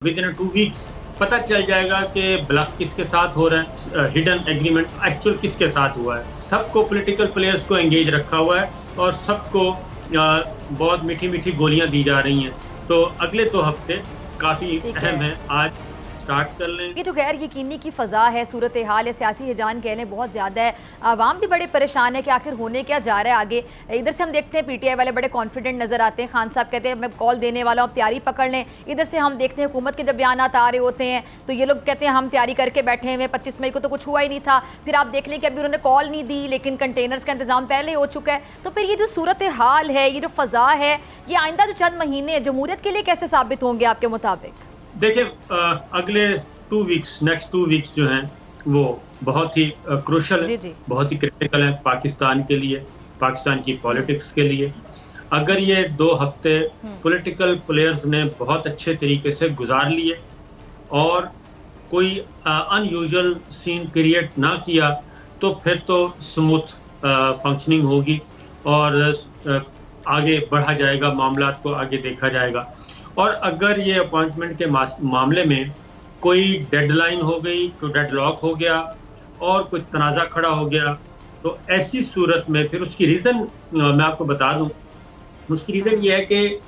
With in 2 weeks पता चल जाएगा कि ब्लफ किसके साथ हो रहा है, हिडन एग्रीमेंट एक्चुअल किसके साथ हुआ है। सबको पॉलिटिकल प्लेयर्स को एंगेज रखा हुआ है और सबको बहुत मीठी मीठी गोलियां दी जा रही हैं। तो अगले 2 हफ्ते काफी अहम है। आज स्टार्ट कर लें। ये तो गैर यकीनी की फ़ज़ा है, सूरत हाल है, सियासी हिजान कह लें बहुत ज़्यादा है। आवाम भी बड़े परेशान है कि आखिर होने क्या जा रहा है आगे। इधर से हम देखते हैं पीटीआई वाले बड़े कॉन्फिडेंट नज़र आते हैं। खान साहब कहते हैं मैं कॉल देने वाला हूँ, तैयारी पकड़ लें। इधर से हम देखते हैं हुकूमत के जब बयान आ रहे होते हैं तो ये लोग कहते हैं हम तैयारी करके बैठे हुए, 25 मई को तो कुछ हुआ ही नहीं था। फिर आप देख लें कि अभी उन्होंने कॉल नहीं दी, लेकिन कंटेनर्स का इंतजाम पहले हो चुका है। तो फिर ये जो सूरत हाल है, ये जो फ़ज़ा है, ये आइंदा जो चंद महीने जमहूरियत के लिए कैसे साबित होंगे आपके मुताबिक? देखिए, अगले 2 वीक्स, नेक्स्ट 2 वीक्स जो हैं वो बहुत ही क्रूशल है, बहुत ही क्रिटिकल है पाकिस्तान के लिए, पाकिस्तान की पॉलिटिक्स के लिए। अगर ये 2 हफ्ते पॉलिटिकल प्लेयर्स ने बहुत अच्छे तरीके से गुजार लिए और कोई अनयूजुअल सीन क्रिएट ना किया तो फिर तो स्मूथ फंक्शनिंग होगी और आगे बढ़ा जाएगा, मामला को आगे देखा जाएगा। और अगर ये अपॉइंटमेंट के मामले में कोई डेडलाइन हो गई, तो डेडलॉक हो गया और कोई तनाज़ा खड़ा हो गया, तो ऐसी सूरत में फिर उसकी रीज़न मैं आपको बता दूं। उसकी रीज़न ये है कि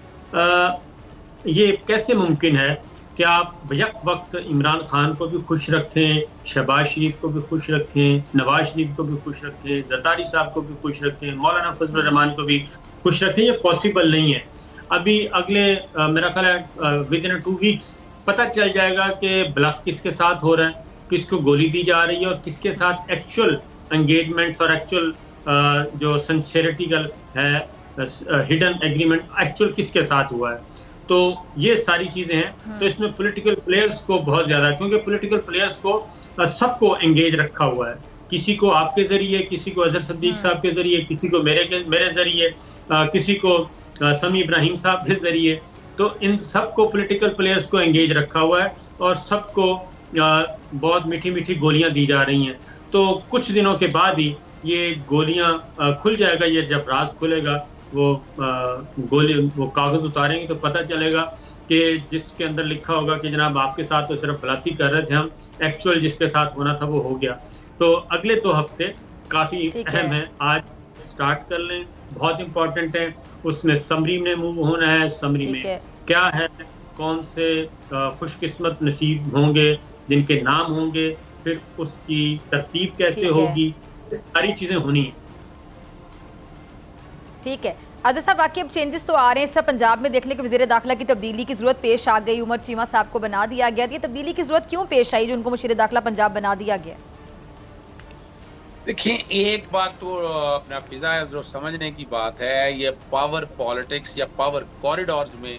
ये कैसे मुमकिन है कि आप यक वक्त इमरान खान को भी खुश रखें, शहबाज शरीफ को भी खुश रखें, नवाज शरीफ को भी खुश रखें, जरदारी साहब को भी खुश रखें, मौलाना फजल रहमान को भी खुश रखें। ये पॉसिबल नहीं है। अभी अगले मेरा ख्याल है विद इन 2 वीक्स पता चल जाएगा कि ब्लफ किसके साथ हो रहा है, किसको गोली दी जा रही है और किसके साथ एक्चुअल एंगेजमेंट्स और एक्चुअल जो सिंसेरिटिकल है, हिडन एग्रीमेंट एक्चुअल किसके साथ हुआ है। तो ये सारी चीजें हैं। तो इसमें पॉलिटिकल प्लेयर्स को बहुत ज्यादा, क्योंकि पॉलिटिकल प्लेयर्स को सबको एंगेज रखा हुआ है। किसी को आपके जरिए, किसी को अजहर सिद्दीक साहब के जरिए, किसी को मेरे जरिए, किसी को समी इब्राहिम साहब के जरिए। तो इन सबको पॉलिटिकल प्लेयर्स को एंगेज रखा हुआ है और सबको बहुत मीठी मीठी गोलियां दी जा रही हैं। तो कुछ दिनों के बाद ही ये गोलियां खुल जाएगा। ये जब राज खुलेगा, वो कागज उतारेंगे तो पता चलेगा कि जिसके अंदर लिखा होगा कि जनाब आपके साथ तो सिर्फ ब्लासी कर रहे थे हम, एक्चुअल जिसके साथ होना था वो हो गया। तो अगले 2 हफ्ते काफी अहम है। आज स्टार्ट कर लें, बहुत इंपॉर्टेंट है। उसमें समरी में मूव होना है। समरी में क्या है, कौन से खुशकिस्मत नसीब होंगे जिनके नाम होंगे, फिर उसकी तरतीब कैसे होगी, सारी चीजें होनी है। ठीक है आज़ाद साहब, बाकी अब चेंजेस तो आ रहे हैं। सब पंजाब में देख लें कि वज़ीर दाखिला की तब्दीली की ज़रूरत पेश आ गई। उमर चीमा साहब को बना दिया गया। ये तब्दीली की ज़रूरत क्यों पेश आई जो उनको मुशीर दाखिला पंजाब बना दिया गया? देखिए, एक बात तो अपना फिजा जो समझने की बात है, ये पावर पॉलिटिक्स या पावर कॉरिडोर्स में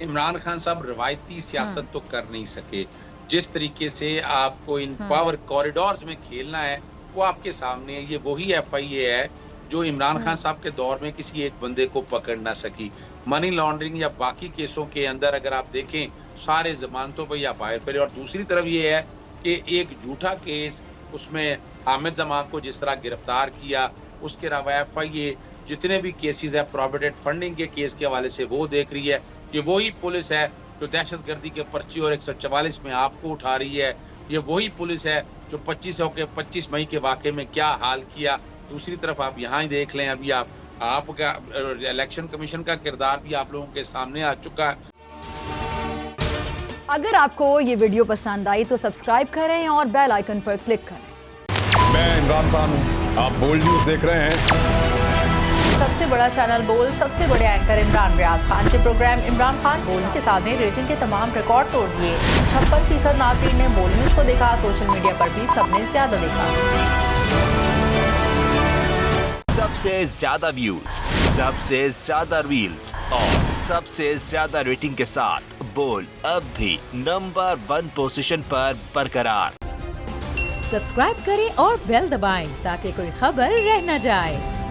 इमरान खान साहब रवायती सियासत तो कर नहीं सके। जिस तरीके से आपको इन पावर कॉरिडोर्स में खेलना है वो आपके सामने है। ये वही FIA है जो इमरान खान साहब के दौर में किसी एक बंदे को पकड़ ना सकी। मनी लॉन्ड्रिंग या बाकी केसों के अंदर अगर आप देखें, सारे जमानतों पर या बाहर पर। और दूसरी तरफ ये है कि एक झूठा केस, उसमें हामिद जमान को जिस तरह गिरफ्तार किया, उसके अलावा FIA जितने भी केसेस है प्रोविडेंट फंडिंग के केस के हवाले से वो देख रही है। ये वही पुलिस है जो दहशतगर्दी के पर्ची और 144 में आपको उठा रही है। ये वही पुलिस है जो 25 मई के वाक़े में क्या हाल किया। दूसरी तरफ आप यहाँ ही देख लें, अभी आपका इलेक्शन कमीशन का किरदार भी आप लोगों के सामने आ चुका है। अगर आपको ये वीडियो पसंद आई तो सब्सक्राइब करें और बेल आइकन पर क्लिक करें। मैं इमरान खान हूँ, आप बोल्ड न्यूज़ देख रहे हैं। सबसे बड़ा चैनल बोल्ड, सबसे बड़े एंकर इमरान रियाज खान के प्रोग्राम इमरान खान बोल्ड के साथ रेटिंग के तमाम रिकॉर्ड तोड़ दिए। 56% नाज़रीन ने बोल्ड न्यूज़ को देखा। सोशल मीडिया पर भी सबने ज्यादा देखा। सबसे ज्यादा व्यूज, सबसे ज्यादा रील्स और सबसे ज्यादा रेटिंग के साथ बोल्ड अब भी नंबर 1 पोजीशन पर बरकरार। सब्सक्राइब करें और बेल दबाएं ताकि कोई खबर रह न जाए।